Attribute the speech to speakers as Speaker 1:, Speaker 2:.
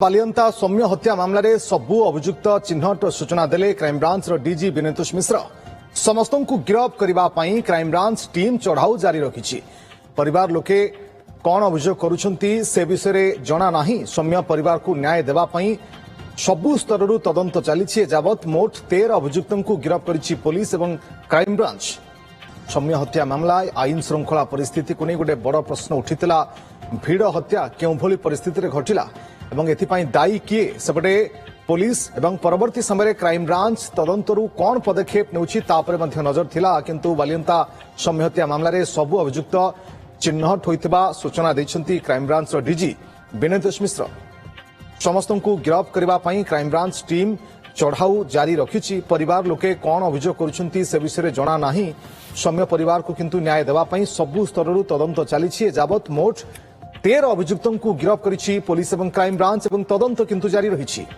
Speaker 1: बालियंता सौम्य हत्या मामलें सबू अभियुक्त चिन्हट सूचना देले क्राइमब्रांच डीजी विनीतोष मिश्र समस्त को गिरफ करने क्राइमब्रांच टीम चढ़ाऊ जारी रखी। परिवार लोके कौन अभियोग करुछंती से विषय जना नहीं। सौम्य परिवार को न्याय देवाई सबु स्तर तदंत चली। एजावत मोट 13 अभियुक्त को गिरफ करिछि पुलिस एवं क्राइमब्रांच। सौम्य हत्या मामला आईन श्रृंखला परिस्थिति को नहीं गोटे बड़ प्रश्न उठिला। भिड़ हत्या क्यों भली परिस्थिति घटिला एवं एथिपाई दायी किए सेपटे पुलिस एवं परवर्ती समय क्राइमब्रांच तदंतरु कौन पदक्षेप नेउछि तापरे मध्य नजर थिला। किंतु बालियंता सौम्य हत्या मामलें सबु अभियुक्त चिन्हट होइतिबा सूचना दैछंती क्राइमब्रांच डीजी विनीतोष मिश्र। समस्त को गिरफ करने क्राइमब्रांच टीम चढ़ाऊ जारी रखी। परिवार लोके कौन अभियोग करुछंती से विषय जना नहीं। सौम्य परिवार को किंतु न्याय देवाई सबु स्तर तदंत चली। एजावत मोट 13 अभियुक्तों को गिरफ करिछि पुलिस एवं क्राइमब्रांच एवं तदंत किंतु जारी रही।